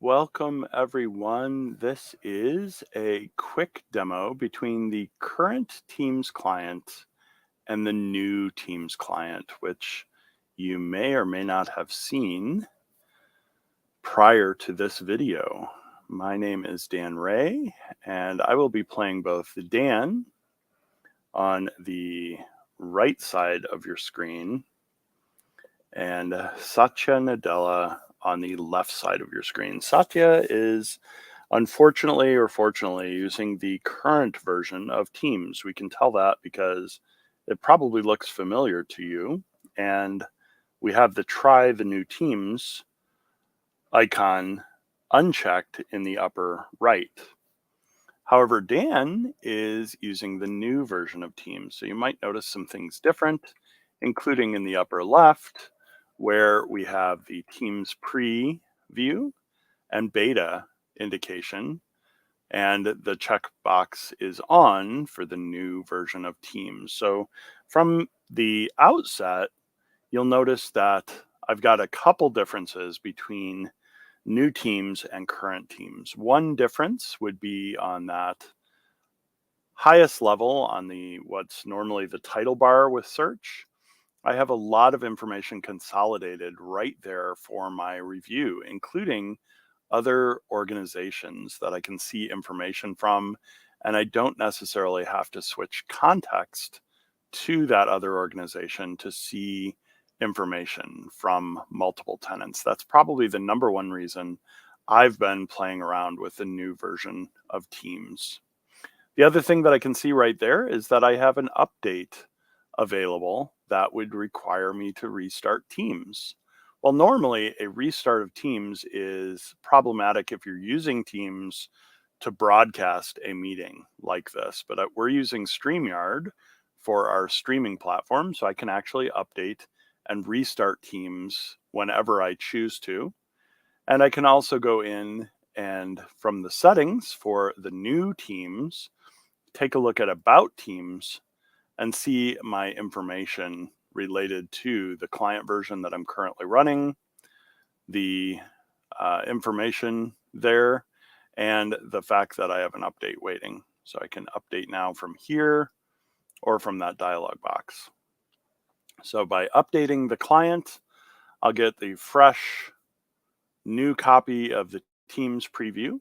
Welcome everyone. This is a quick demo between the current Teams client and the new Teams client, which you may or may not have seen prior to this video. My name is Dan Ray, and I will be playing both Dan on the right side of your screen and Satya Nadella on the left side of your screen. Satya is unfortunately or fortunately using the current version of Teams. We can tell that because it probably looks familiar to you. And we have the try the new Teams icon unchecked in the upper right. However, Dan is using the new version of Teams. So you might notice some things different, including in the upper left, where we have the Teams preview and beta indication, and the checkbox is on for the new version of Teams. So from the outset, you'll notice that I've got a couple differences between new Teams and current Teams. One difference would be on that highest level on the what's normally the title bar with search. I have a lot of information consolidated right there for my review, including other organizations that I can see information from, and I don't necessarily have to switch context to that other organization to see information from multiple tenants. That's probably the number one reason I've been playing around with the new version of Teams. The other thing that I can see right there is that I have an update available that would require me to restart Teams. Well, normally a restart of Teams is problematic if you're using Teams to broadcast a meeting like this, but we're using StreamYard for our streaming platform, so I can actually update and restart Teams whenever I choose to. And I can also go in and from the settings for the new Teams, take a look at About Teams and see my information related to the client version that I'm currently running, the information there, and the fact that I have an update waiting. So I can update now from here or from that dialog box. So by updating the client, I'll get the fresh new copy of the Teams preview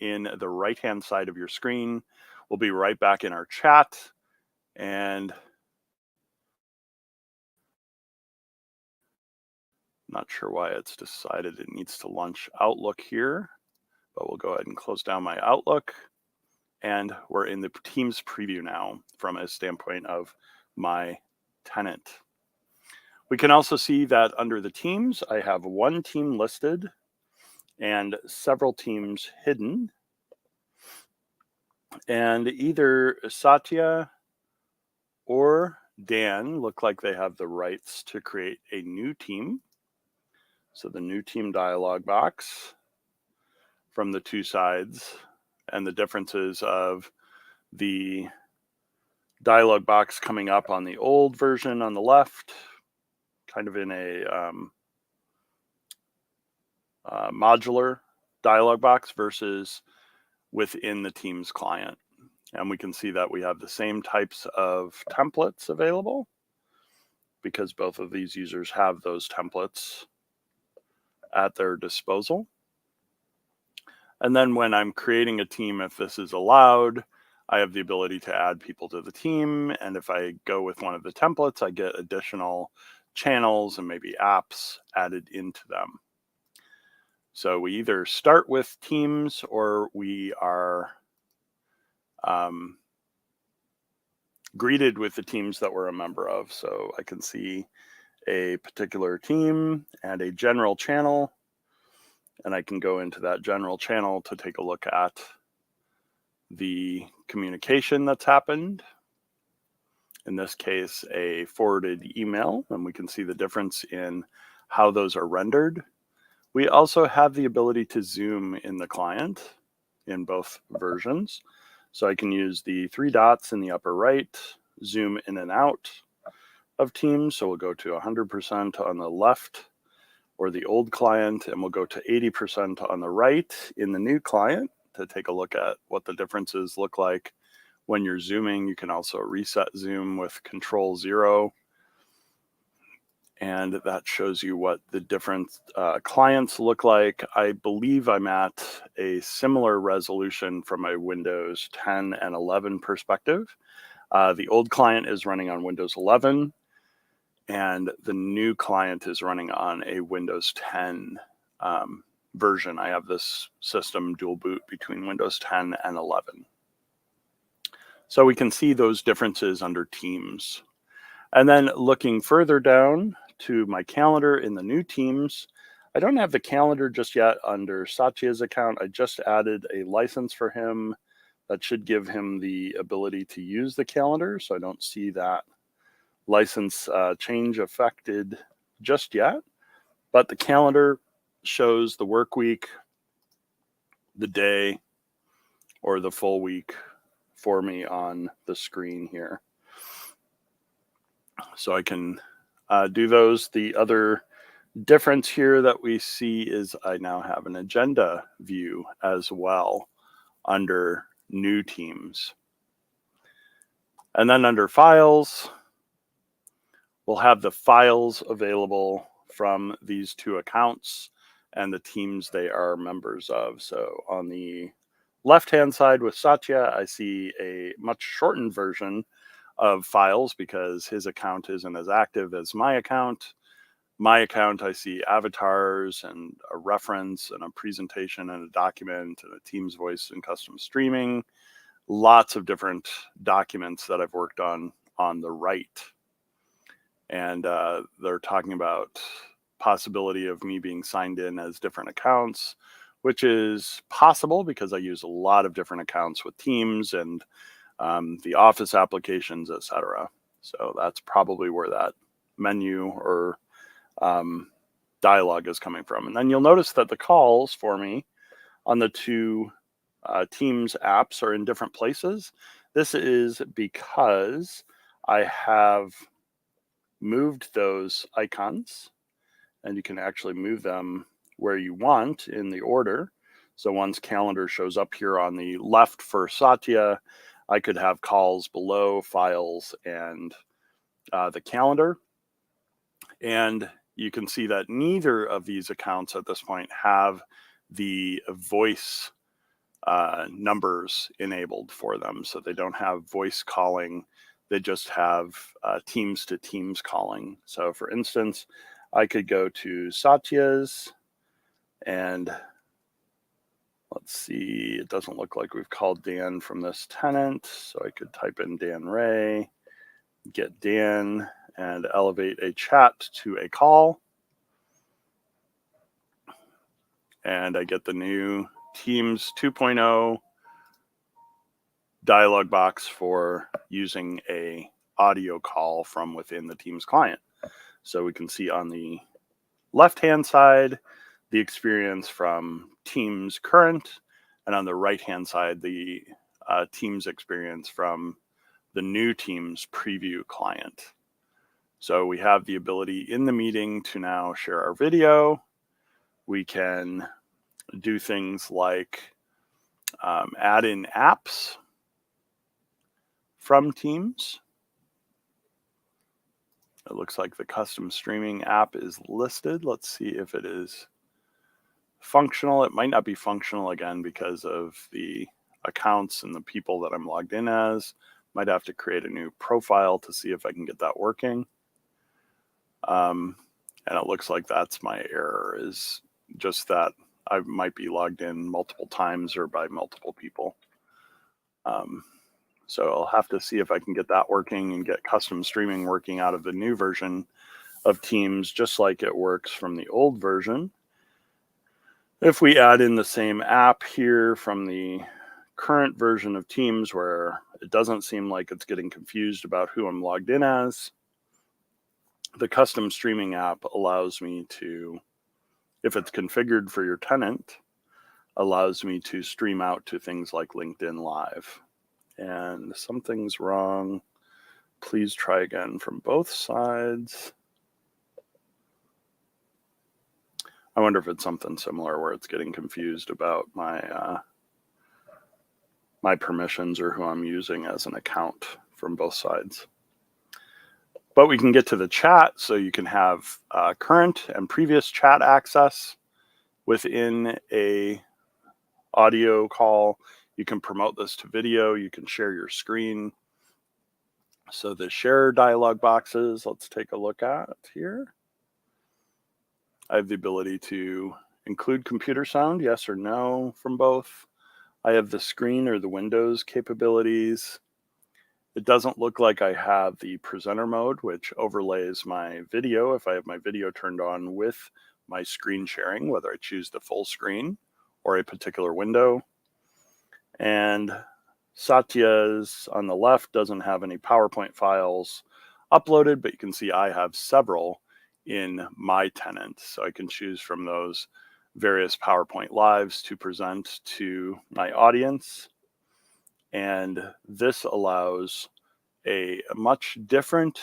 in the right-hand side of your screen. We'll be right back in our chat, and not sure why it's decided it needs to launch Outlook here, but we'll go ahead and close down my Outlook. And we're in the Teams preview now from a standpoint of my tenant. We can also see that under the teams, I have one team listed and several teams hidden. And either Satya or Dan look like they have the rights to create a new team. So the new team dialog box from the two sides, and the differences of the dialog box coming up on the old version on the left, kind of in a modular dialog box versus within the Teams client. And we can see that we have the same types of templates available because both of these users have those templates at their disposal. And then when I'm creating a team, if this is allowed, I have the ability to add people to the team. And if I go with one of the templates, I get additional channels and maybe apps added into them. So we either start with teams or we are greeted with the teams that we're a member of. So I can see a particular team and a general channel, and I can go into that general channel to take a look at the communication that's happened. In this case, a forwarded email, and we can see the difference in how those are rendered. We also have the ability to zoom in the client in both versions. So I can use the three dots in the upper right, zoom in and out of Teams. So we'll go to 100% on the left or the old client, and we'll go to 80% on the right in the new client to take a look at what the differences look like when you're zooming. You can also reset zoom with Control 0. And that shows you what the different clients look like. I believe I'm at a similar resolution from a Windows 10 and 11 perspective. The old client is running on Windows 11, and the new client is running on a Windows 10 version. I have this system dual boot between Windows 10 and 11. So we can see those differences under Teams. And then looking further down to my calendar in the new Teams, I don't have the calendar just yet under Satya's account. I just added a license for him that should give him the ability to use the calendar. So I don't see that license change affected just yet. But the calendar shows the work week, the day, or the full week for me on the screen here. So I can do those. The other difference here that we see is I now have an agenda view as well under new Teams. And then under files, we'll have the files available from these two accounts and the teams they are members of. So on the left-hand side with Satya, I see a much shortened version of files because his account isn't as active as my account. My account, I see avatars and a reference and a presentation and a document and a Teams voice and custom streaming. Lots of different documents that I've worked on the right. And they're talking about possibility of me being signed in as different accounts, which is possible because I use a lot of different accounts with Teams and the Office applications, etc. So that's probably where that menu or dialogue is coming from. And then you'll notice that the calls for me on the two Teams apps are in different places. This is because I have moved those icons, and you can actually move them where you want in the order. So once calendar shows up here on the left for Satya, I could have calls below files and the calendar. And you can see that neither of these accounts at this point have the voice numbers enabled for them. So they don't have voice calling. They just have Teams to Teams calling. So for instance, I could go to Satya's and let's see, it doesn't look like we've called Dan from this tenant. So I could type in Dan Ray, get Dan, and elevate a chat to a call. And I get the new Teams 2.0 dialog box for using a audio call from within the Teams client. So we can see on the left-hand side, the experience from Teams current, and on the right-hand side, the Teams experience from the new Teams preview client. So we have the ability in the meeting to now share our video. We can do things like add in apps from Teams. It looks like the custom streaming app is listed. Let's see if it is functional. It might not be functional again because of the accounts and the people that I'm logged in as. Might have to create a new profile to see if I can get that working. And it looks like that's my error, is just that I might be logged in multiple times or by multiple people. So I'll have to see if I can get that working and get custom streaming working out of the new version of Teams, just like it works from the old version. If we add in the same app here from the current version of Teams, where it doesn't seem like it's getting confused about who I'm logged in as, the custom streaming app allows me to, if it's configured for your tenant, allows me to stream out to things like LinkedIn Live. And something's wrong. Please try again from both sides. I wonder if it's something similar where it's getting confused about my my permissions or who I'm using as an account from both sides. But we can get to the chat, so you can have current and previous chat access within a audio call. You can promote this to video. You can share your screen. So the share dialog boxes, let's take a look at here. I have the ability to include computer sound, yes or no, from both. I have the screen or the Windows capabilities. It doesn't look like I have the presenter mode, which overlays my video if I have my video turned on with my screen sharing, whether I choose the full screen or a particular window. And Satya's on the left doesn't have any PowerPoint files uploaded, but you can see I have several in my tenant. So I can choose from those various PowerPoint lives to present to my audience. And this allows a much different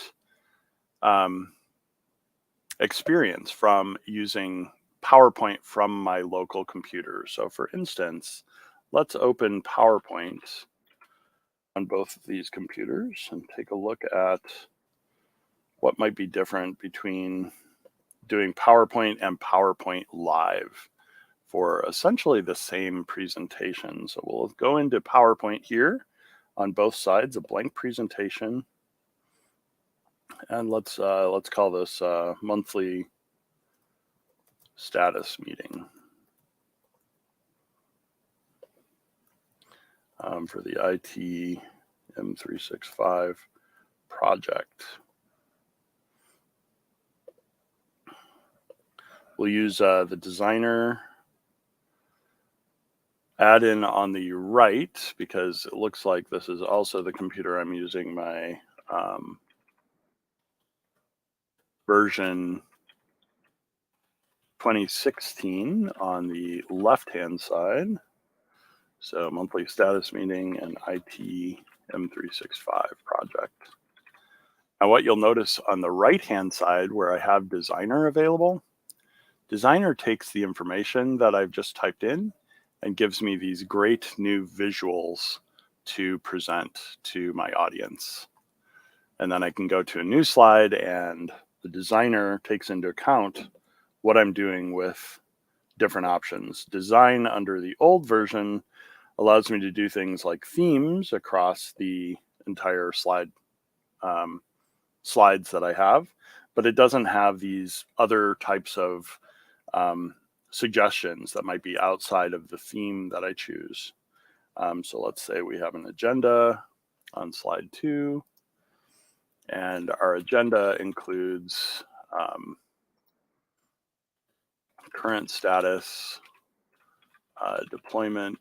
experience from using PowerPoint from my local computer. So for instance, let's open PowerPoint on both of these computers and take a look at what might be different between doing PowerPoint and PowerPoint Live for essentially the same presentation. So we'll go into PowerPoint here on both sides, a blank presentation. And let's call this monthly status meeting for the IT M365 project. We'll use the designer add-in on the right because it looks like this is also the computer I'm using my version 2016 on the left-hand side. So monthly status meeting and IT M365 project. Now what you'll notice on the right-hand side where I have Designer available, Designer takes the information that I've just typed in and gives me these great new visuals to present to my audience. And then I can go to a new slide and the Designer takes into account what I'm doing with different options. Design under the old version allows me to do things like themes across the entire slide slides that I have, but it doesn't have these other types of suggestions that might be outside of the theme that I choose. So let's say we have an agenda on slide 2, and our agenda includes current status, deployment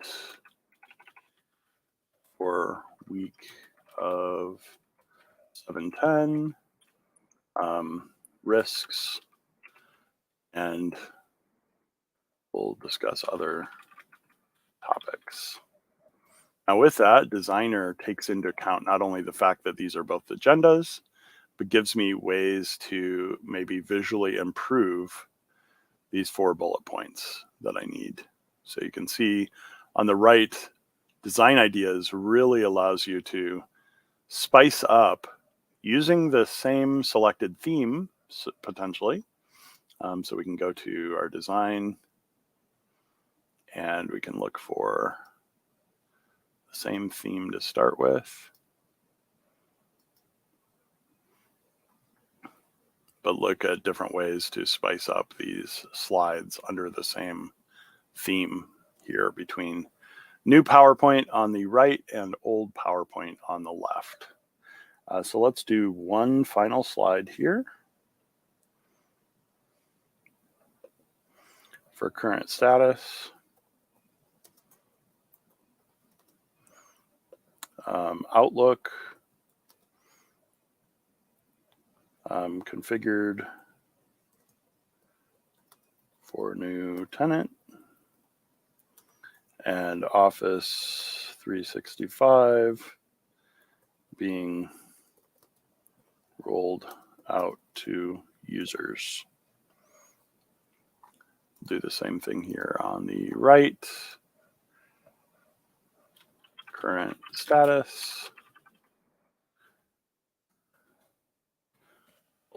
for week of 7/10, risks, and we'll discuss other topics. Now with that, Designer takes into account not only the fact that these are both agendas, but gives me ways to maybe visually improve these 4 bullet points that I need. So you can see on the right, Design Ideas really allows you to spice up using the same selected theme, potentially. So we can go to our design and we can look for the same theme to start with. But look at different ways to spice up these slides under the same theme here between new PowerPoint on the right and old PowerPoint on the left. So let's do one final slide here for current status. Outlook configured for new tenant, and Office 365 being rolled out to users. do the same thing here on the right. Current status.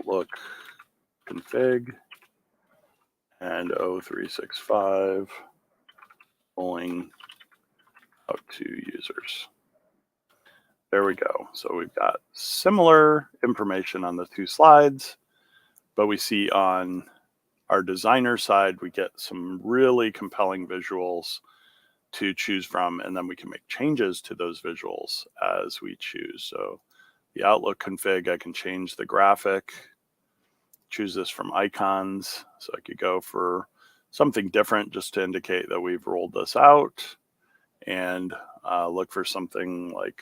Look, config, and O365 pulling out to users. There we go. So we've got similar information on the two slides, but we see on our designer side, we get some really compelling visuals to choose from, and then we can make changes to those visuals as we choose. So the Outlook config, I can change the graphic, choose this from icons. So I could go for something different just to indicate that we've rolled this out, and look for something like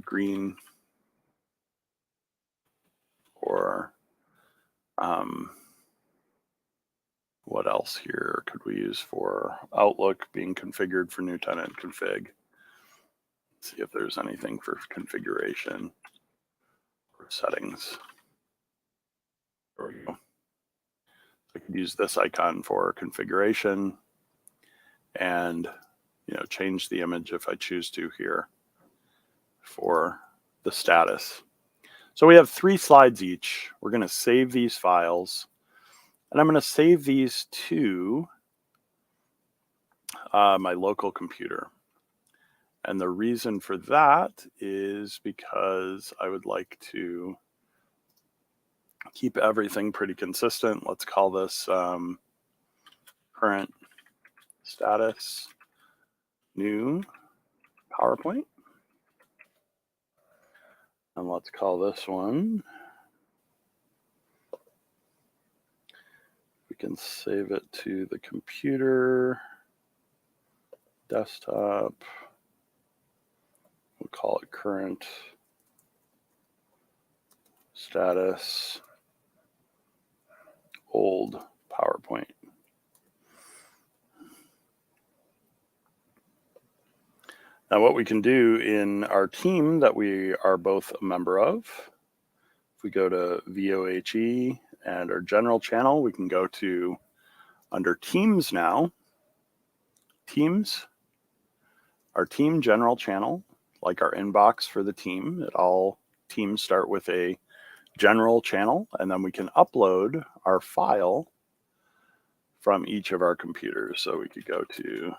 green, or what else here could we use for Outlook being configured for new tenant config? Let's see if there's anything for configuration or settings. There we go. I could use this icon for configuration and change the image if I choose to here for the status. So we have 3 slides each. We're going to save these files, and I'm going to save these to my local computer. And the reason for that is because I would like to keep everything pretty consistent. Let's call this current status new PowerPoint. And let's call this one, we can save it to the computer, desktop. We'll call it current status old PowerPoint. Now what we can do in our team that we are both a member of, if we go to VOHE and our general channel, we can go to under Teams now, Teams, our team general channel, like our inbox for the team. All teams start with a general channel, and then we can upload our file from each of our computers. So we could go to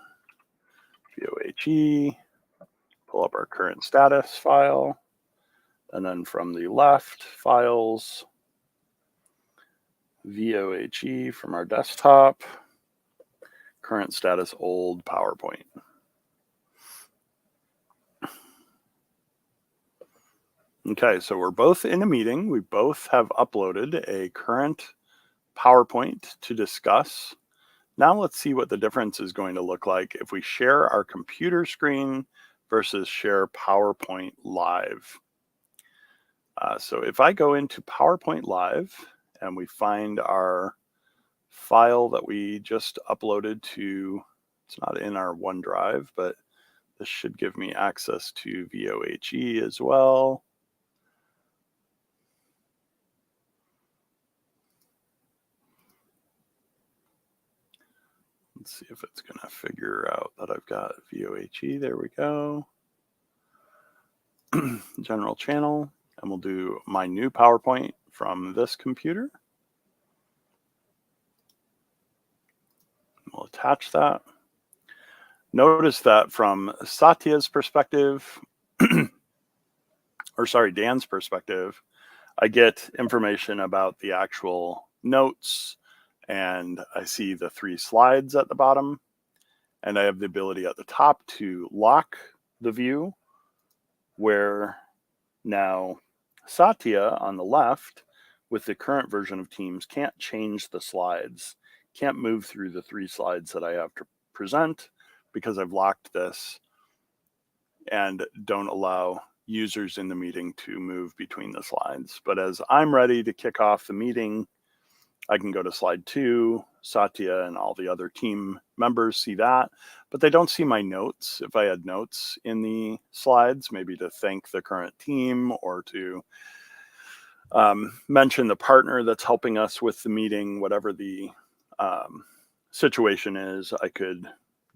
VOHE, pull up our current status file, and then from the left, files, VOHE from our desktop, current status old PowerPoint. Okay, so we're both in a meeting. We both have uploaded a current PowerPoint to discuss. Now let's see what the difference is going to look like if we share our computer screen versus share PowerPoint Live. So if I go into PowerPoint Live and we find our file that we just uploaded to, it's not in our OneDrive, but this should give me access to VOHE as well. Let's see if it's going to figure out that I've got VOHE. There we go. General channel, and we'll do my new PowerPoint from this computer. We'll attach that. Notice that from Satya's perspective, or sorry, Dan's perspective, I get information about the actual notes, and I see the 3 slides at the bottom, and I have the ability at the top to lock the view, where now Satya on the left with the current version of Teams can't change the slides, can't move through the 3 slides that I have to present because I've locked this and don't allow users in the meeting to move between the slides. But as I'm ready to kick off the meeting, I can go to slide 2, Satya and all the other team members see that, but they don't see my notes. If I had notes in the slides, maybe to thank the current team or to mention the partner that's helping us with the meeting, whatever the situation is, I could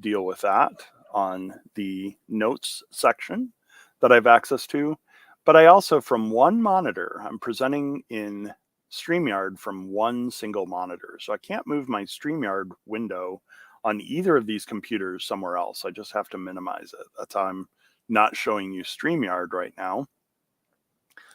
deal with that on the notes section that I have access to. But I also, from one monitor, I'm presenting in StreamYard from one single monitor. So I can't move my StreamYard window on either of these computers somewhere else. I just have to minimize it. That's how I'm not showing you StreamYard right now.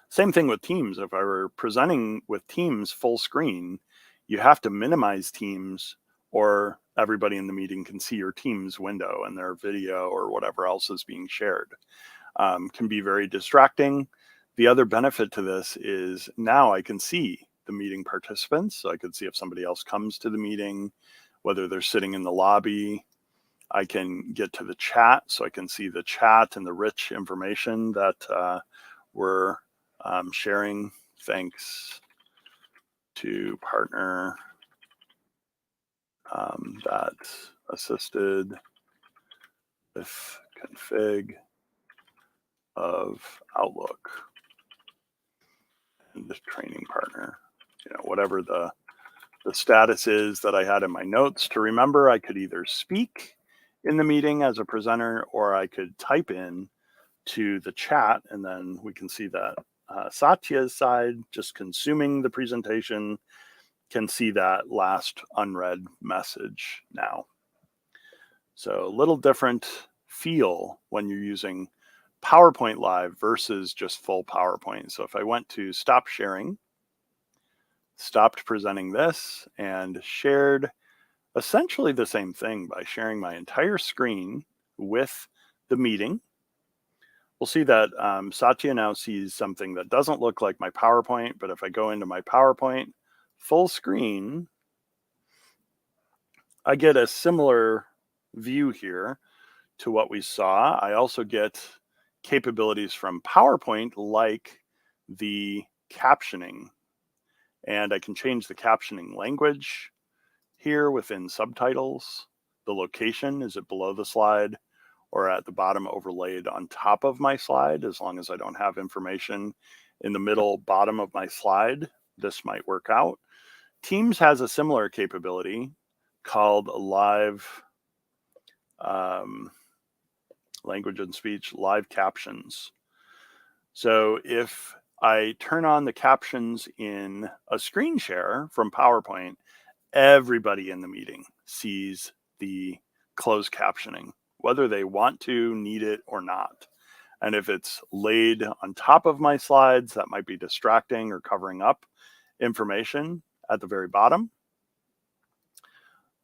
Same thing with Teams. If I were presenting with Teams full screen, you have to minimize Teams, or everybody in the meeting can see your Teams window and their video or whatever else is being shared. Can be very distracting. The other benefit to this is now I can see the meeting participants. So I can see if somebody else comes to the meeting, whether they're sitting in the lobby. I can get to the chat, so I can see the chat and the rich information that we're sharing. Thanks to partner that assisted with config of Outlook, and this training partner, whatever the status is that I had in my notes. To remember, I could either speak in the meeting as a presenter, or I could type in to the chat, and then we can see that Satya's side, just consuming the presentation, can see that last unread message now. So a little different feel when you're using PowerPoint Live versus just full PowerPoint. So if I went to stop sharing, stopped presenting this, and shared essentially the same thing by sharing my entire screen with the meeting, we'll see that Satya now sees something that doesn't look like my PowerPoint, but if I go into my PowerPoint full screen, I get a similar view here to what we saw. I also get capabilities from PowerPoint like the captioning, and I can change the captioning language here within subtitles. The location, is it below the slide or at the bottom overlaid on top of my slide? As long as I don't have information in the middle bottom of my slide, this might work out. Teams has a similar capability called live language and speech, live captions. So if I turn on the captions in a screen share from PowerPoint, everybody in the meeting sees the closed captioning, whether they want to, need it, or not. And if it's laid on top of my slides, that might be distracting or covering up information at the very bottom.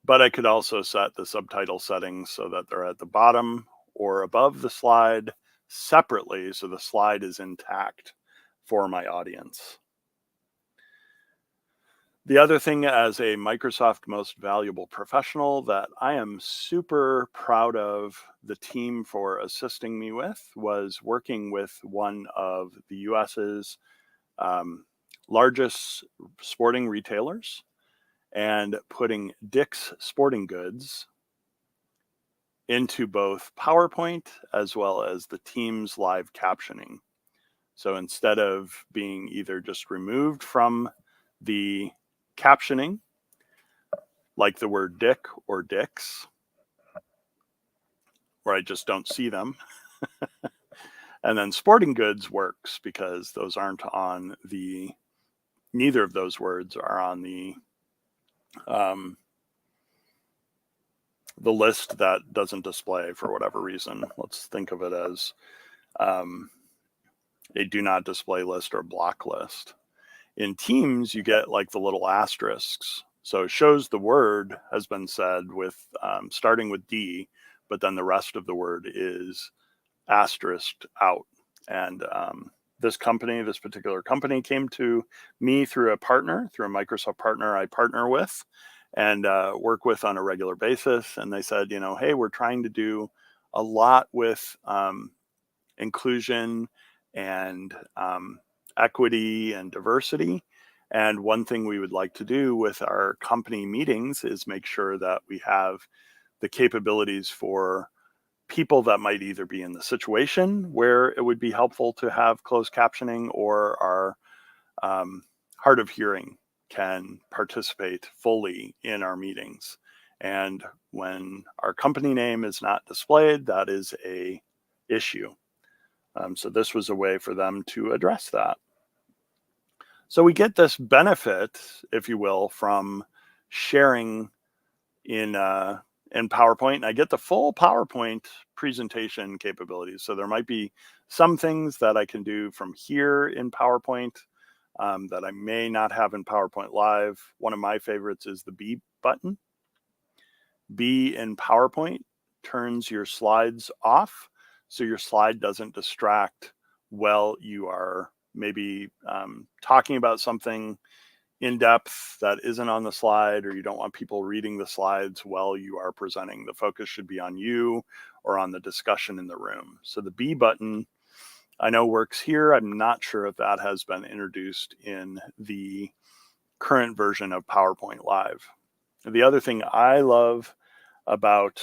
But I could also set the subtitle settings so that they're at the bottom or above the slide separately, so the slide is intact for my audience. The other thing, as a Microsoft Most Valuable Professional, that I am super proud of the team for assisting me with, was working with one of the US's largest sporting retailers and putting Dick's Sporting Goods into both PowerPoint as well as the Teams live captioning. So instead of being either just removed from the captioning, like the word Dick or Dicks, where I just don't see them, and then sporting goods works because those aren't on the, neither of those words are on the list that doesn't display for whatever reason. Let's think of it as a do not display list or block list. In Teams, you get like the little asterisks. So it shows the word has been said with starting with D, but then the rest of the word is asterisked out. And this particular company came to me through a Microsoft partner I partner with and work with on a regular basis. And they said, hey, we're trying to do a lot with inclusion and equity and diversity. And one thing we would like to do with our company meetings is make sure that we have the capabilities for people that might either be in the situation where it would be helpful to have closed captioning, or are hard of hearing can participate fully in our meetings. And when our company name is not displayed, that is a issue. So this was a way for them to address that. So we get this benefit, if you will, from sharing in PowerPoint. And I get the full PowerPoint presentation capabilities. So there might be some things that I can do from here in PowerPoint that I may not have in PowerPoint Live. One of my favorites is the B button. B in PowerPoint turns your slides off, so your slide doesn't distract while you are maybe talking about something in depth that isn't on the slide, or you don't want people reading the slides while you are presenting. The focus should be on you or on the discussion in the room. So the B button I know works here. I'm not sure if that has been introduced in the current version of PowerPoint Live. The other thing I love about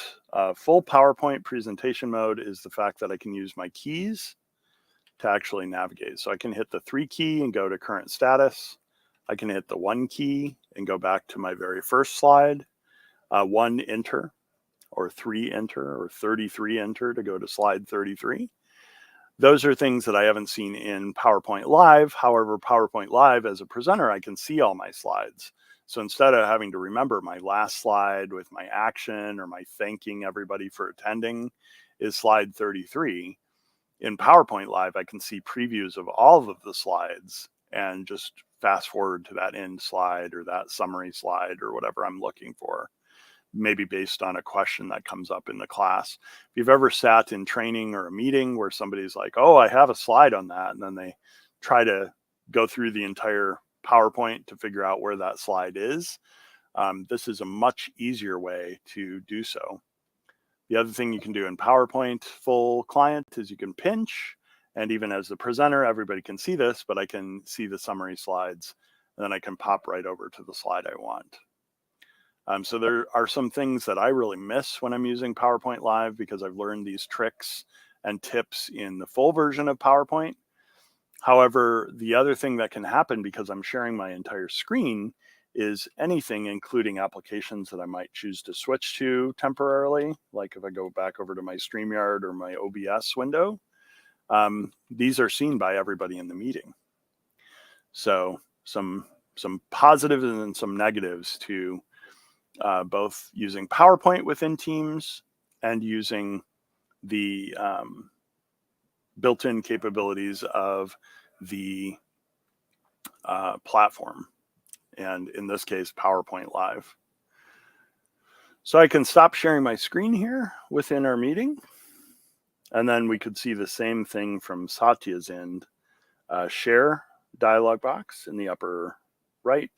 full PowerPoint presentation mode is the fact that I can use my keys to actually navigate. So I can hit the 3 key and go to current status. I can hit the 1 key and go back to my very first slide, 1 enter, or 3 enter, or 33 enter to go to slide 33. Those are things that I haven't seen in PowerPoint Live. However, PowerPoint Live, as a presenter, I can see all my slides. So instead of having to remember my last slide with my action or my thanking everybody for attending is slide 33, in PowerPoint Live, I can see previews of all of the slides and just fast forward to that end slide or that summary slide or whatever I'm looking for, maybe based on a question that comes up in the class. If you've ever sat in training or a meeting where somebody's like, oh, I have a slide on that, and then they try to go through the entire PowerPoint to figure out where that slide is, this is a much easier way to do so. The other thing you can do in PowerPoint full client is you can pinch, and even as the presenter, everybody can see this, but I can see the summary slides, and then I can pop right over to the slide I want. So there are some things that I really miss when I'm using PowerPoint Live because I've learned these tricks and tips in the full version of PowerPoint. However, the other thing that can happen because I'm sharing my entire screen is anything, including applications that I might choose to switch to temporarily. Like if I go back over to my StreamYard or my OBS window, these are seen by everybody in the meeting. So some positives and some negatives to both using PowerPoint within Teams and using the built-in capabilities of the platform, and in this case, PowerPoint Live. So I can stop sharing my screen here within our meeting, and then we could see the same thing from Satya's end. Share dialog box in the upper right.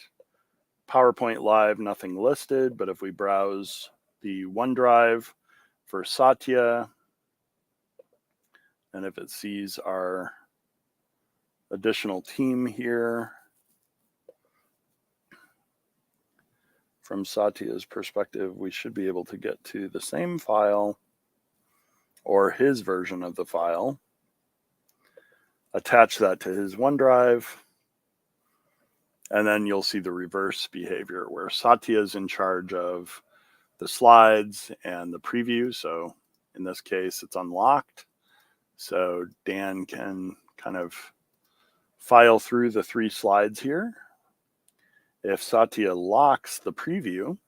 PowerPoint Live, nothing listed, but if we browse the OneDrive for Satya, and if it sees our additional team here, from Satya's perspective, we should be able to get to the same file or his version of the file, attach that to his OneDrive, and then you'll see the reverse behavior where Satya is in charge of the slides and the preview. So in this case, it's unlocked. So Dan can kind of file through the 3 slides here. If Satya locks the preview,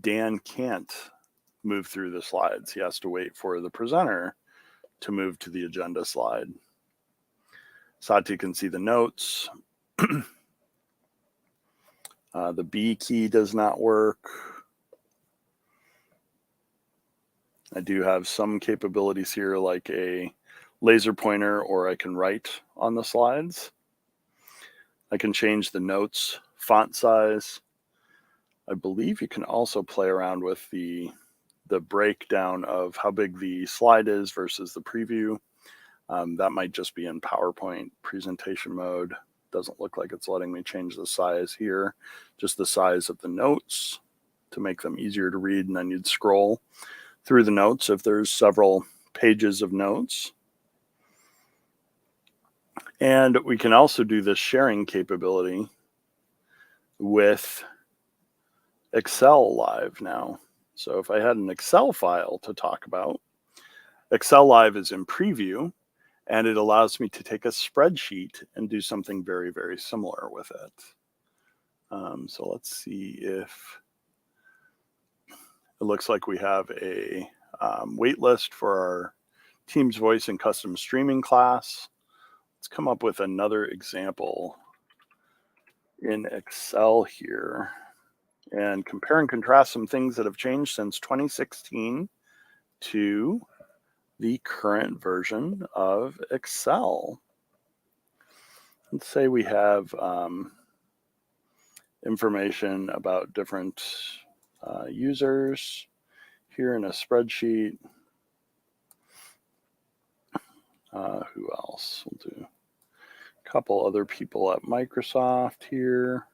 Dan can't move through the slides. He has to wait for the presenter to move to the agenda slide. Satya can see the notes. The B key does not work. I do have some capabilities here like a laser pointer, or I can write on the slides. I can change the notes font size. I believe you can also play around with the breakdown of how big the slide is versus the preview. That might just be in PowerPoint presentation mode. Doesn't look like it's letting me change the size here, just the size of the notes to make them easier to read, and then you'd scroll through the notes if there's several pages of notes. And we can also do this sharing capability with Excel Live now. So if I had an Excel file to talk about, Excel Live is in preview, and it allows me to take a spreadsheet and do something very, very similar with it. So let's see if it looks like we have a wait list for our Teams Voice and Custom Streaming class. Let's come up with another example in Excel here and compare and contrast some things that have changed since 2016 to the current version of Excel. Let's say we have information about different users here in a spreadsheet. Who else? We'll do a couple other people at Microsoft here.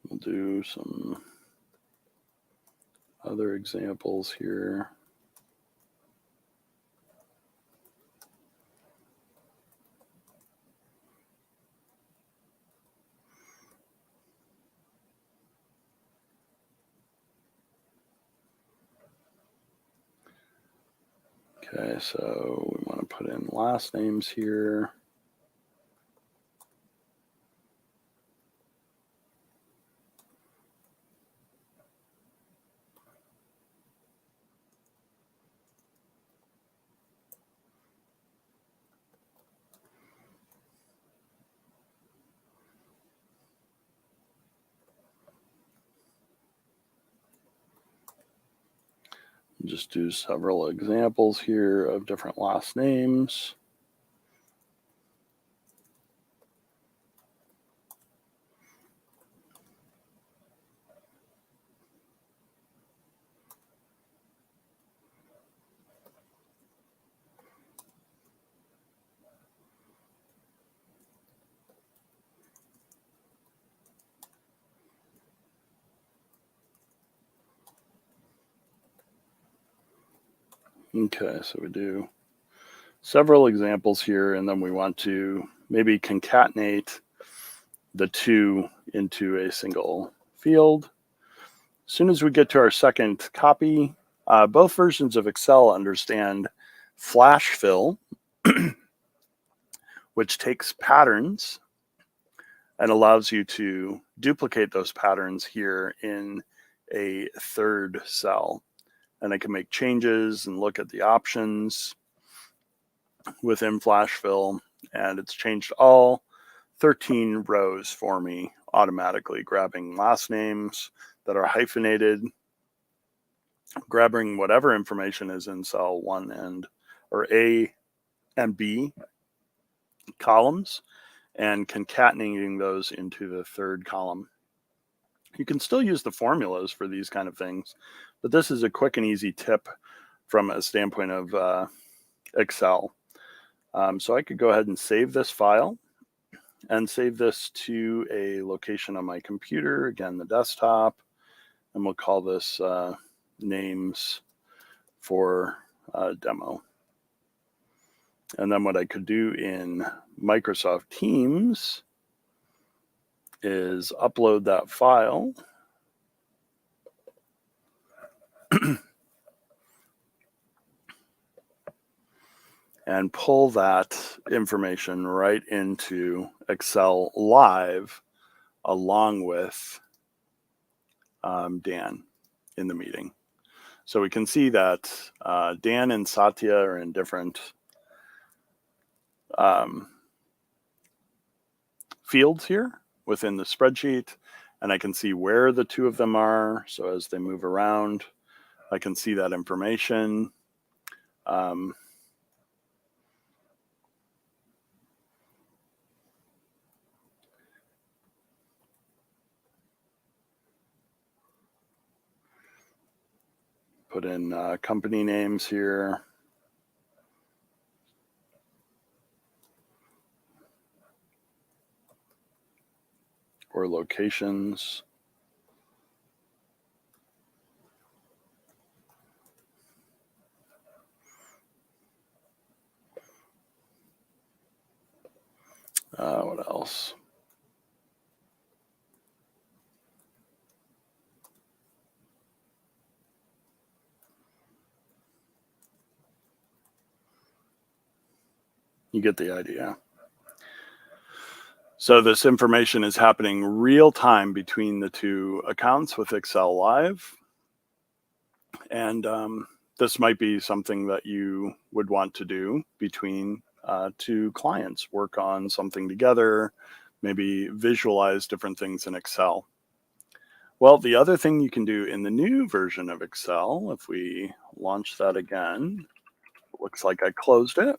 We'll do some other examples here. Okay, so we want to put in last names here. Just do several examples here of different last names. Okay, so we do several examples here, and then we want to maybe concatenate the two into a single field. As soon as we get to our second copy, both versions of Excel understand flash fill, which takes patterns and allows you to duplicate those patterns here in a third cell. And I can make changes and look at the options within flash fill, and it's changed all 13 rows for me automatically, grabbing last names that are hyphenated, grabbing whatever information is in cell 1 and or A and B columns and concatenating those into the third column. You can still use the formulas for these kind of things, but this is a quick and easy tip from a standpoint of Excel. So I could go ahead and save this file and save this to a location on my computer, again, the desktop, and we'll call this names for demo. And then what I could do in Microsoft Teams is upload that file and pull that information right into Excel Live along with Dan in the meeting. So we can see that Dan and Satya are in different fields here within the spreadsheet, and I can see where the two of them are. So as they move around, I can see that information. Put in company names here. Or locations. What else? You get the idea. So this information is happening real time between the two accounts with Excel Live. And this might be something that you would want to do between two clients, work on something together, maybe visualize different things in Excel. Well, the other thing you can do in the new version of Excel, if we launch that again, it looks like I closed it,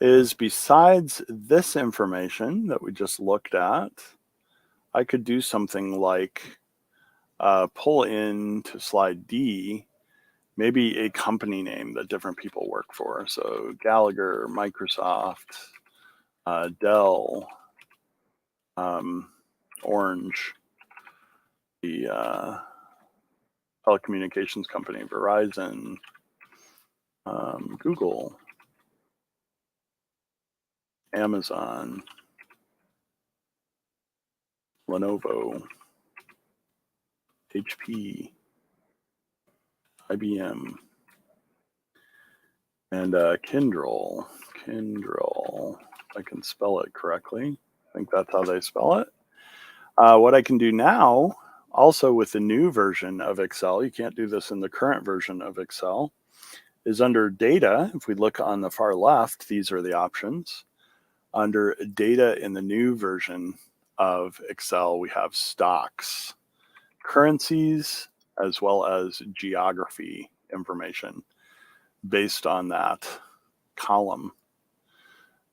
is besides this information that we just looked at, I could do something like pull into slide D, maybe a company name that different people work for. So Gallagher, Microsoft, Dell, Orange, the telecommunications company, Verizon, Google, Amazon, Lenovo, HP, IBM, and Kyndryl. Kyndryl, if I can spell it correctly. I think that's how they spell it. What I can do now, also with the new version of Excel, you can't do this in the current version of Excel, is under data. If we look on the far left, these are the options. Under data in the new version of Excel, we have stocks, currencies, as well as geography information based on that column.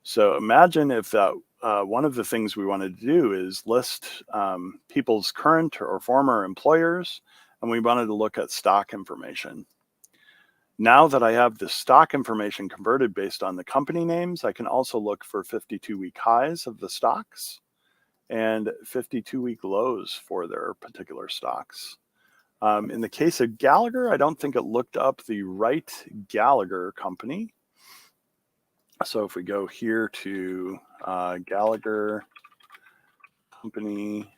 So imagine if that one of the things we wanted to do is list people's current or former employers, and we wanted to look at stock information. Now that I have the stock information converted based on the company names, I can also look for 52-week highs of the stocks and 52-week lows for their particular stocks. In the case of Gallagher, I don't think it looked up the right Gallagher company. So if we go here to Gallagher company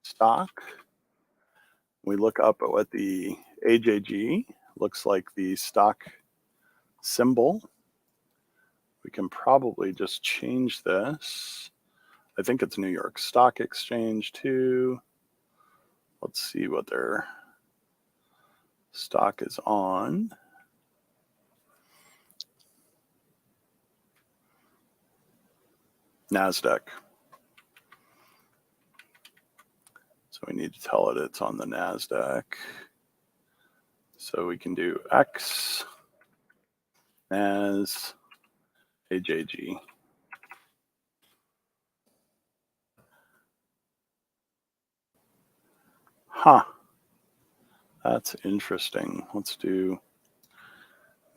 stock, we look up at what the AJG looks like, the stock symbol. We can probably just change this. I think it's New York Stock Exchange too. Let's see what their stock is on. NASDAQ. So we need to tell it it's on the NASDAQ. So we can do X, NAS, AJG. Huh. That's interesting. Let's do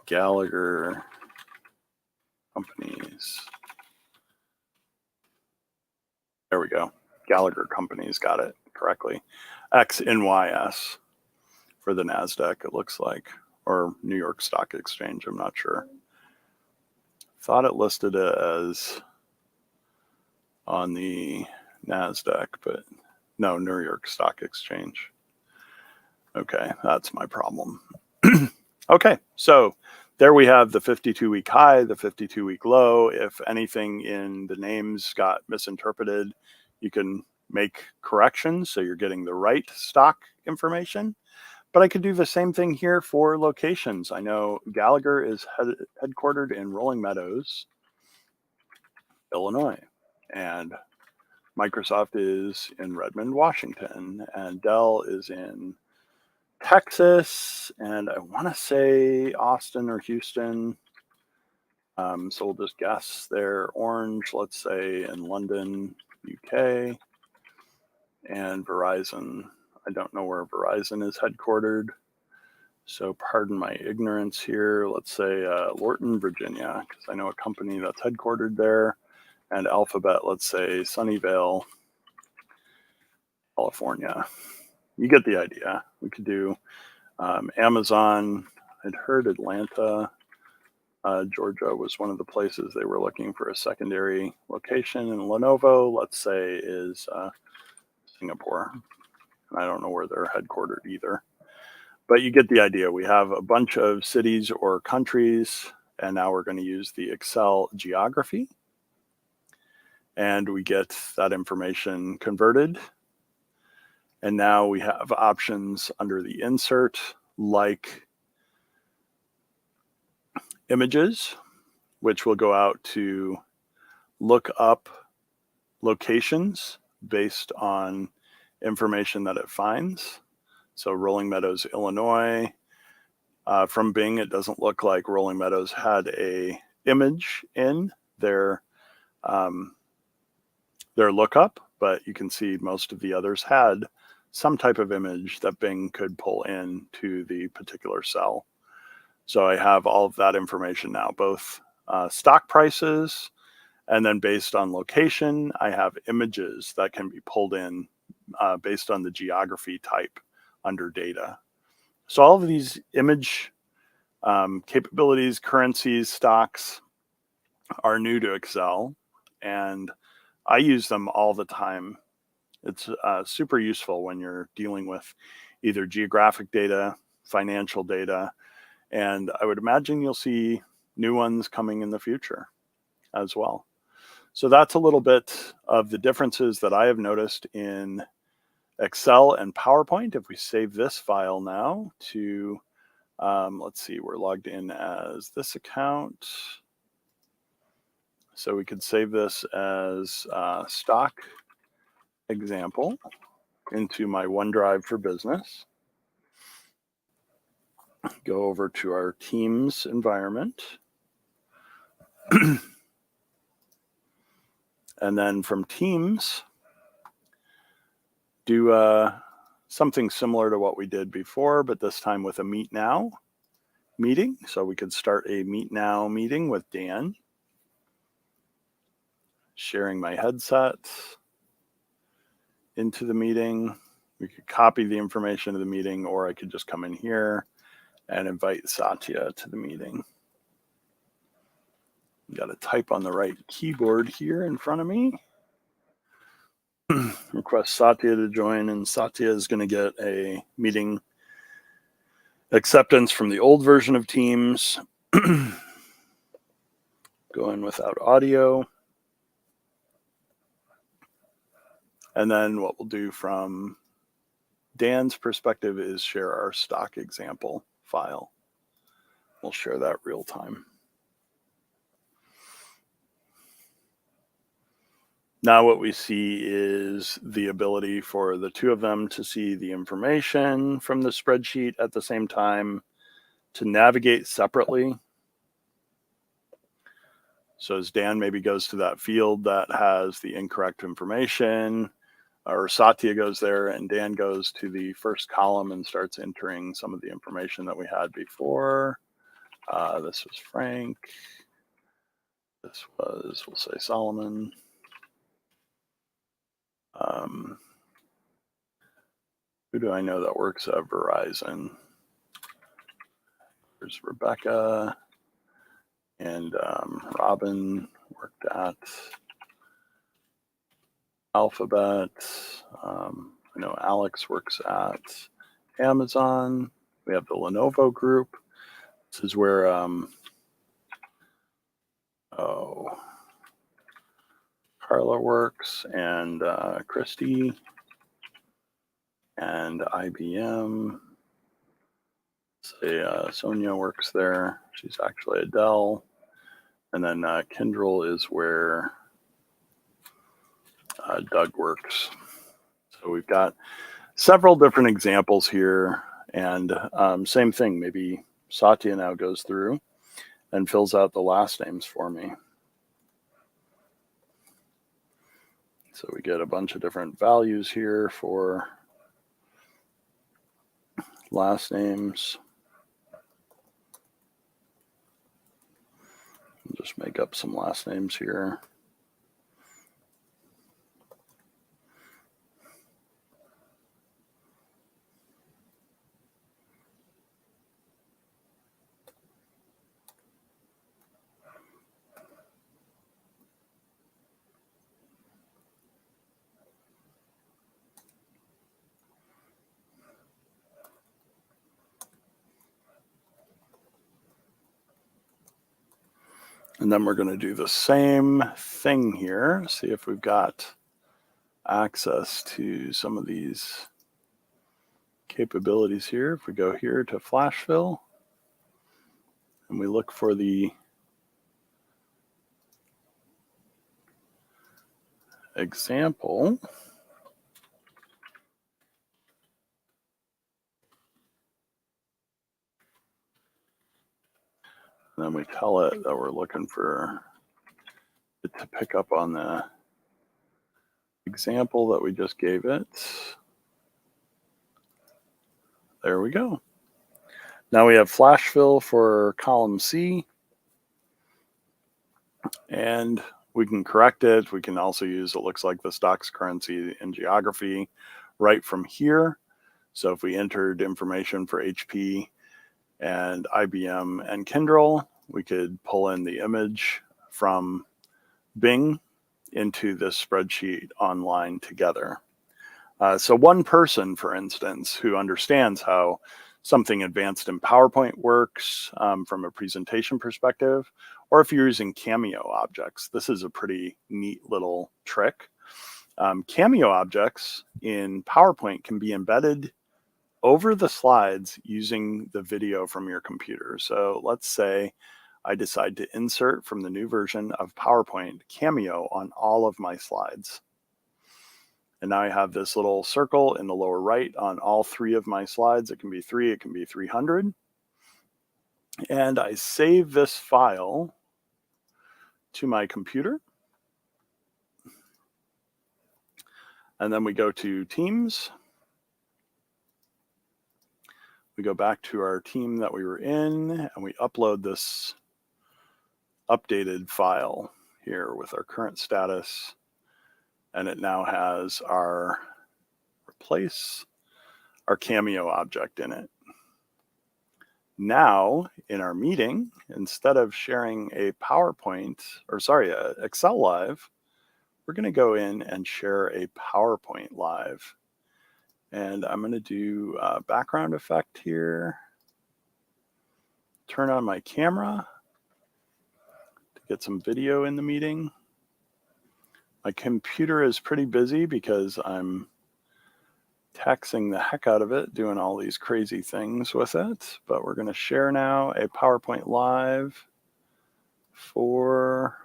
Gallagher companies. There we go. Gallagher companies, got it correctly. XNYS for the NASDAQ, it looks like, or New York Stock Exchange, I'm not sure. Thought it listed it as on the NASDAQ, but no, New York Stock Exchange. Okay, that's my problem. Okay, so there we have the 52-week high, the 52-week low. If anything in the names got misinterpreted, you can make corrections so you're getting the right stock information. But I could do the same thing here for locations. I know Gallagher is headquartered in Rolling Meadows, Illinois, and Microsoft is in Redmond, Washington, and Dell is in Texas, and I want to say Austin or Houston. So we'll just guess there. Orange, let's say in London, UK, and Verizon. I don't know where Verizon is headquartered, so pardon my ignorance here. Let's say Lorton, Virginia, because I know a company that's headquartered there. And Alphabet, let's say Sunnyvale, California. You get the idea. We could do Amazon. I'd heard Atlanta. Georgia was one of the places they were looking for a secondary location, and Lenovo, let's say, is Singapore. I don't know where they're headquartered either. But you get the idea. We have a bunch of cities or countries, and now we're going to use the Excel geography. And we get that information converted. And now we have options under the insert, like images, which will go out to look up locations based on information that it finds. So Rolling Meadows, Illinois. From Bing, it doesn't look like Rolling Meadows had a image in their lookup, but you can see most of the others had some type of image that Bing could pull in to the particular cell. So I have all of that information now, both stock prices, and then based on location, I have images that can be pulled in based on the geography type under data. So all of these image capabilities, currencies, stocks are new to Excel, and I use them all the time. It's super useful when you're dealing with either geographic data, financial data, and I would imagine you'll see new ones coming in the future as well. So that's a little bit of the differences that I have noticed in Excel and PowerPoint. If we save this file now to, let's see, we're logged in as this account. So we could save this as stock example into my OneDrive for Business. Go over to our Teams environment. And then from Teams, do something similar to what we did before, but this time with a Meet Now meeting. So we could start a Meet Now meeting with Dan. Sharing my headset into the meeting. We could copy the information of the meeting, or I could just come in here and invite Satya to the meeting. Got to type on the right keyboard here in front of me. Request Satya to join, and Satya is going to get a meeting acceptance from the old version of Teams. Go in without audio. And then what we'll do from Dan's perspective is share our stock example file. We'll share that real time. Now what we see is the ability for the two of them to see the information from the spreadsheet at the same time, to navigate separately. So as Dan maybe goes to that field that has the incorrect information, or Satya goes there and Dan goes to the first column and starts entering some of the information that we had before. This was Frank. This was, we'll say, Solomon. Who do I know that works at Verizon? There's Rebecca, and Robin worked at Alphabet. I know Alex works at Amazon. We have the Lenovo group. This is where, Carla works, and Christy, and IBM. Say Sonia works there. She's actually at Dell. And then Kyndryl is where Doug works. So we've got several different examples here, and same thing, maybe Satya now goes through and fills out the last names for me. So we get a bunch of different values here for last names. I'll just make up some last names here. And then we're going to do the same thing here, see if we've got access to some of these capabilities here. If we go here to flash fill and we look for the example, and then we tell it that we're looking for it to pick up on the example that we just gave it. There we go. Now we have flash fill for column C, and we can correct it. We can also use, it looks like, the stocks, currency, and geography right from here. So if we entered information for HP and IBM and Kyndryl, we could pull in the image from Bing into this spreadsheet online together. So one person, for instance, who understands how something advanced in PowerPoint works from a presentation perspective, or if you're using Cameo objects, this is a pretty neat little trick. Cameo objects in PowerPoint can be embedded over the slides using the video from your computer. So let's say I decide to insert from the new version of PowerPoint Cameo on all of my slides. And now I have this little circle in the lower right on all 3 of my slides. It can be 3, it can be 300. And I save this file to my computer. And then we go to Teams. We go back to our team that we were in, and we upload this updated file here with our current status. And it now has our Cameo object in it. Now, in our meeting, instead of sharing a Excel live, we're going to go in and share a PowerPoint live. And I'm going to do a background effect here. Turn on my camera to get some video in the meeting. My computer is pretty busy because I'm taxing the heck out of it, doing all these crazy things with it. But we're going to share now a PowerPoint live for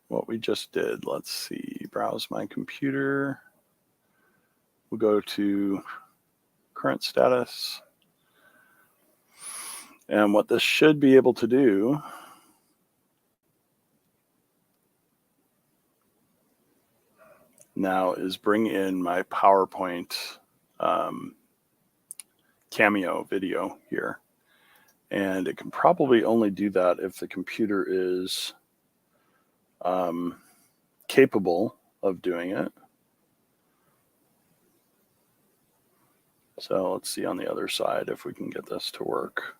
what we just did. Let's see, browse my computer. We'll go to current status. And what this should be able to do now is bring in my PowerPoint Cameo video here. And it can probably only do that if the computer is capable of doing it. So let's see on the other side if we can get this to work.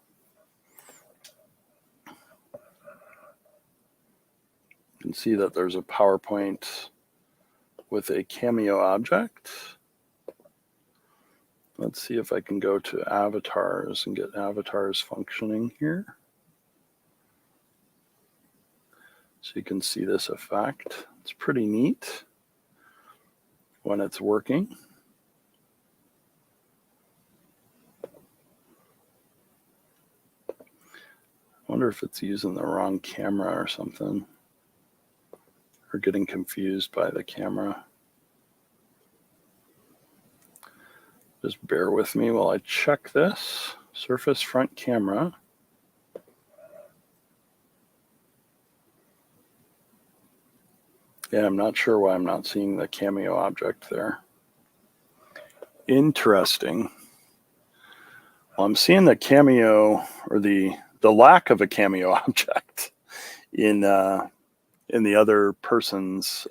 You can see that there's a PowerPoint with a Cameo object. Let's see if I can go to avatars and get avatars functioning here. So you can see this effect. It's pretty neat when it's working. I wonder if it's using the wrong camera or something, or getting confused by the camera. Just bear with me while I check this. Surface front camera. Yeah, I'm not sure why I'm not seeing the Cameo object there. Interesting. Well, I'm seeing the Cameo, or the lack of a Cameo object in the other person's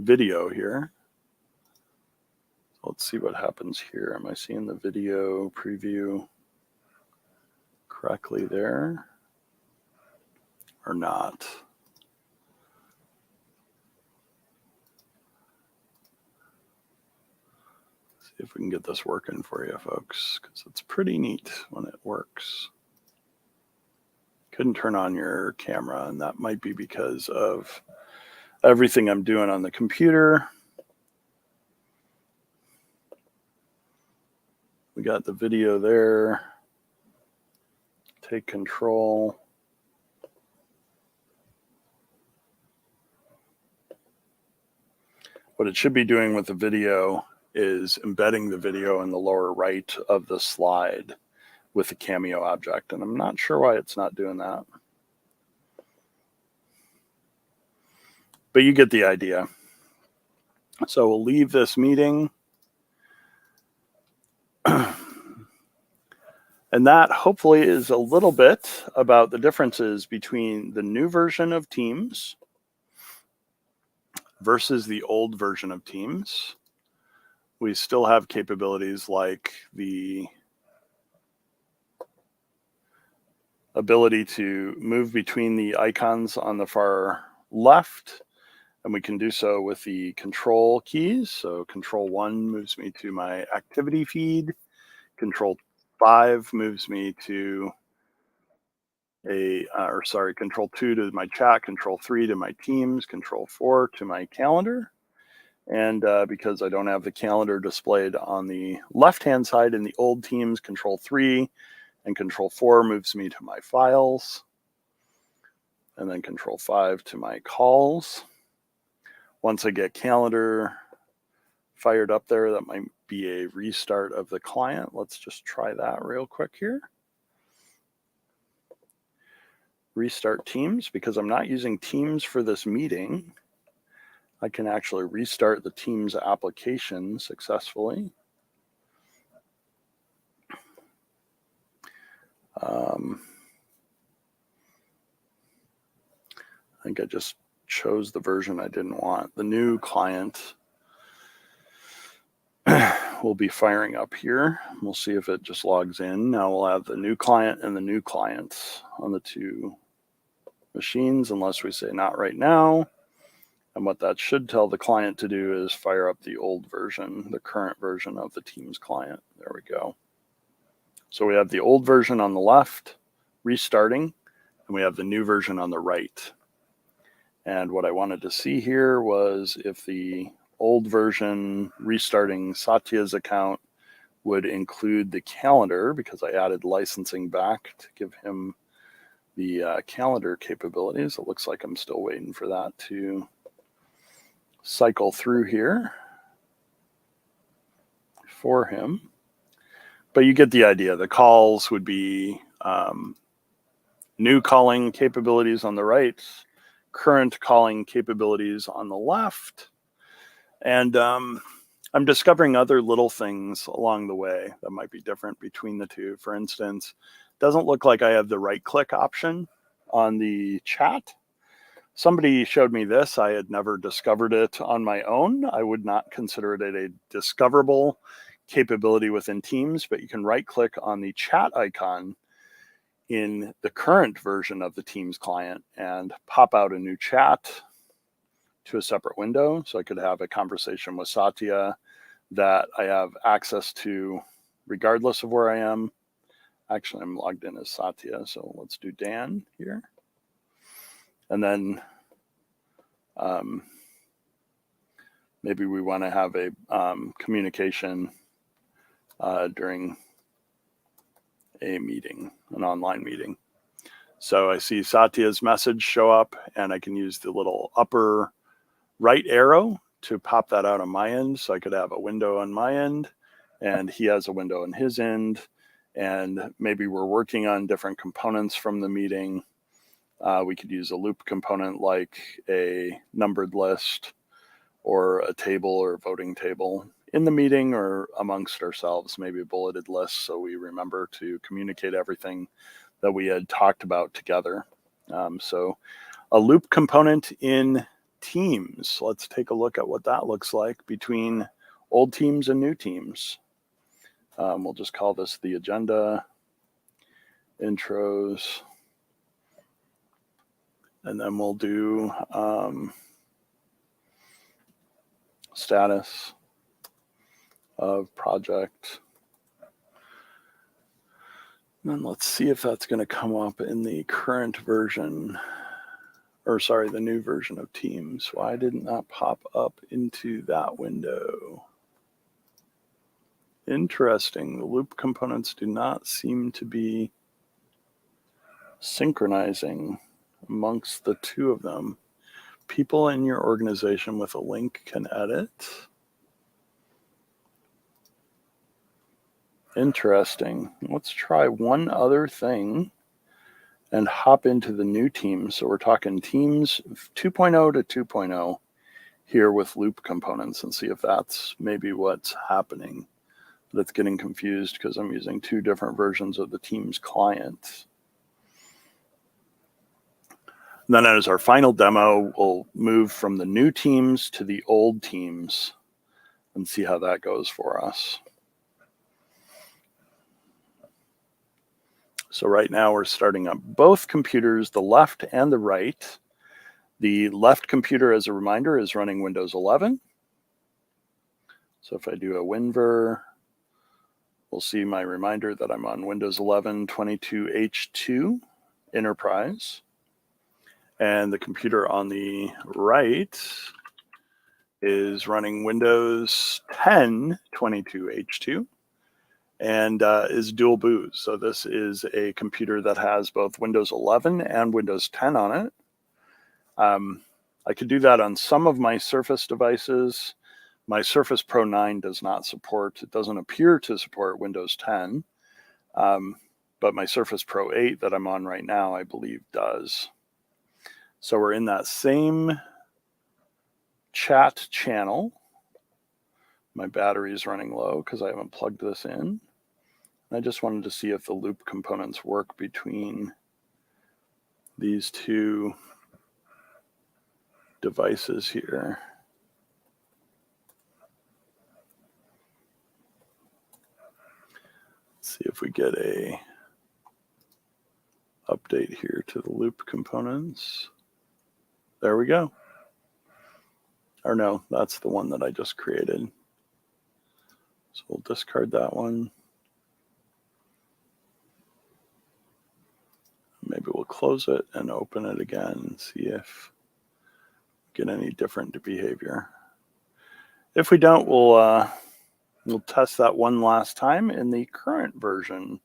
video here. Let's see what happens here. Am I seeing the video preview correctly there or not? See if we can get this working for you folks, because it's pretty neat when it works. Couldn't turn on your camera, and that might be because of everything I'm doing on the computer. We got the video there. Take control. What it should be doing with the video is embedding the video in the lower right of the slide with the Cameo object, and I'm not sure why it's not doing that. But you get the idea. So we'll leave this meeting. And that hopefully is a little bit about the differences between the new version of Teams versus the old version of Teams. We still have capabilities like the ability to move between the icons on the far left, and we can do so with the control keys. So control 1 moves me to my activity feed. Control 5 moves me to control 2 to my chat, control 3 to my Teams, control 4 to my calendar. And because I don't have the calendar displayed on the left-hand side in the old Teams, control 3 and control 4 moves me to my files. And then control 5 to my calls. Once I get calendar fired up there, that might be a restart of the client. Let's just try that real quick here. Restart Teams, because I'm not using Teams for this meeting. I can actually restart the Teams application successfully. I think I just chose the version I didn't want. The new client will be firing up here. We'll see if it just logs in. Now we'll have the new client and the new clients on the two machines, unless we say not right now. And what that should tell the client to do is fire up the old version, the current version of the Teams client. There we go. So we have the old version on the left, restarting, and we have the new version on the right. And what I wanted to see here was if the old version restarting Satya's account would include the calendar, because I added licensing back to give him the calendar capabilities. It looks like I'm still waiting for that to cycle through here for him. But you get the idea. The calls would be new calling capabilities on the right, current calling capabilities on the left. And I'm discovering other little things along the way that might be different between the two. For instance, it doesn't look like I have the right-click option on the chat. Somebody showed me this. I had never discovered it on my own. I would not consider it a discoverable capability within Teams, but you can right-click on the chat icon in the current version of the Teams client and pop out a new chat to a separate window. So I could have a conversation with Satya that I have access to regardless of where I am. Actually, I'm logged in as Satya, so let's do Dan here. And then maybe we want to have a communication during a meeting, an online meeting. So I see Satya's message show up, and I can use the little upper right arrow to pop that out on my end. So I could have a window on my end, and he has a window on his end. And maybe we're working on different components from the meeting. We could use a loop component like a numbered list or a table or voting table in the meeting or amongst ourselves, maybe a bulleted list, so we remember to communicate everything that we had talked about together. So a loop component in Teams. Let's take a look at what that looks like between old Teams and new Teams. We'll just call this the agenda, intros, and then we'll do status, of project. And then let's see if that's going to come up in the current version, or sorry, the new version of Teams. Why didn't that pop up into that window? Interesting. The loop components do not seem to be synchronizing amongst the two of them. People in your organization with a link can edit. Interesting. Let's try one other thing and hop into the new Teams. So we're talking Teams 2.0 to 2.0 here with loop components, and see if that's maybe what's happening. That's getting confused because I'm using two different versions of the Teams client. And then as our final demo, we'll move from the new Teams to the old Teams and see how that goes for us. So right now we're starting up both computers, the left and the right. The left computer, as a reminder, is running Windows 11. So if I do a WinVer, we'll see my reminder that I'm on Windows 11 22H2 Enterprise. And the computer on the right is running Windows 10 22H2 and is dual boot. So this is a computer that has both Windows 11 and Windows 10 on it. I could do that on some of my Surface devices. My Surface Pro 9 does not support, it doesn't appear to support Windows 10, but my Surface Pro 8 that I'm on right now, I believe does. So we're in that same chat channel. My battery is running low because I haven't plugged this in. I just wanted to see if the loop components work between these two devices here. Let's see if we get a update here to the loop components. There we go. Or no, that's the one that I just created. So we'll discard that one. Maybe we'll close it and open it again and see if we get any different behavior. If we don't, we'll test that one last time in the current version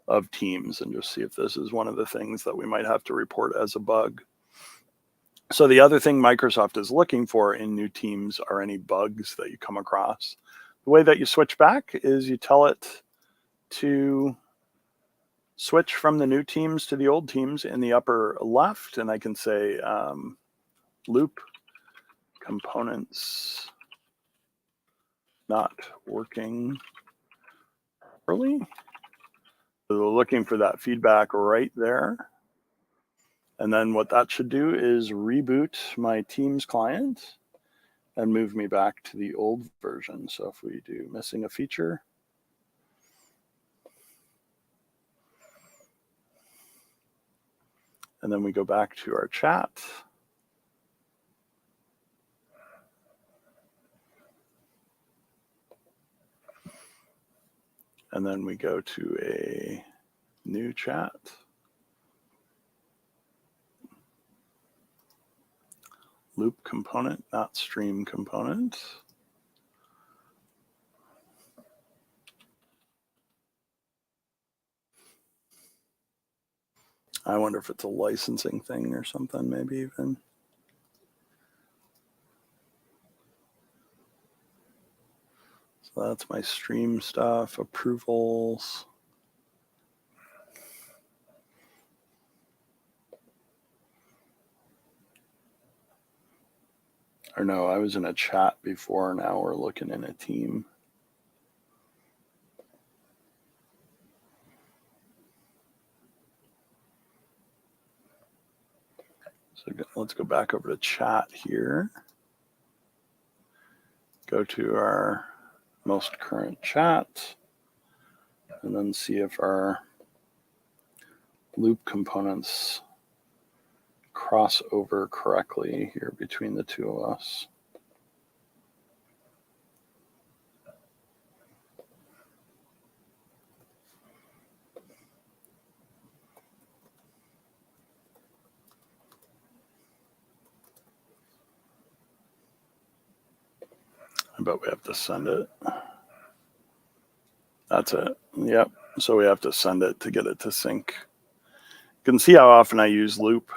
of Teams and just see if this is one of the things that we might have to report as a bug. So the other thing Microsoft is looking for in new Teams are any bugs that you come across. The way that you switch back is you tell it to switch from the new Teams to the old Teams in the upper left, and I can say loop components not working properly. So we're looking for that feedback right there. And then what that should do is reboot my Teams client and move me back to the old version. So if we do missing a feature, and then we go back to our chat, and then we go to a new chat. Loop component, not stream component. I wonder if it's a licensing thing or something, maybe even. So that's my stream stuff, approvals. Or no, I was in a chat before, now we're looking in a team. So let's go back over to chat here. Go to our most current chat, and then see if our loop components cross over correctly here between the two of us. But we have to send it. That's it. Yep. So we have to send it to get it to sync. You can see how often I use loop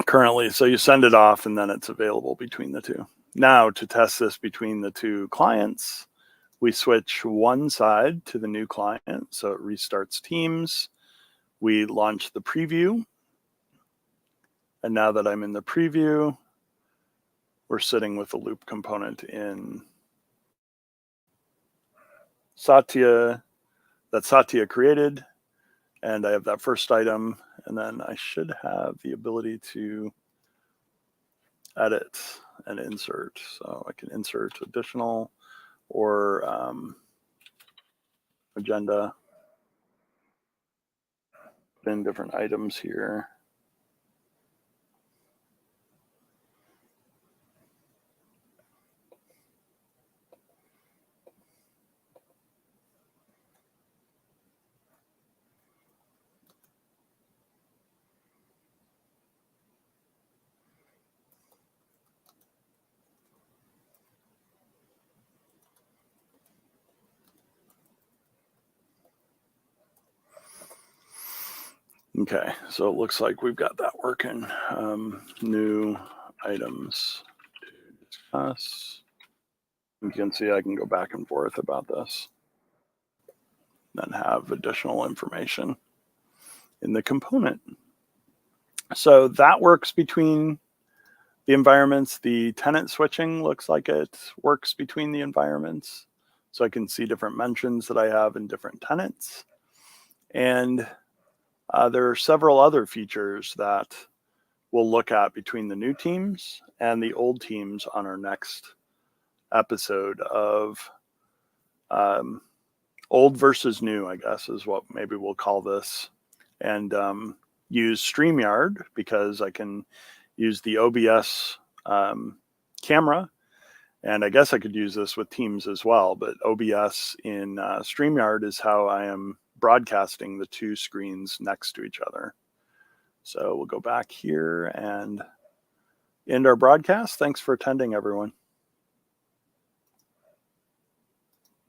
currently. So you send it off and then it's available between the two. Now to test this between the two clients, we switch one side to the new client. So it restarts Teams. We launch the preview. And now that I'm in the preview, we're sitting with the loop component in Satya that Satya created. And I have that first item. And then I should have the ability to edit and insert. So I can insert additional or agenda, put in different items here. Okay, so it looks like we've got that working. New items to discuss. You can see I can go back and forth about this, then have additional information in the component. So that works between the environments. The tenant switching looks like it works between the environments. So I can see different mentions that I have in different tenants. And there are several other features that we'll look at between the new teams and the old teams on our next episode of old versus new, I guess, is what maybe we'll call this. And use StreamYard because I can use the OBS camera. And I guess I could use this with Teams as well, but OBS in StreamYard is how I am broadcasting the two screens next to each other. So we'll go back here and end our broadcast. Thanks for attending, everyone.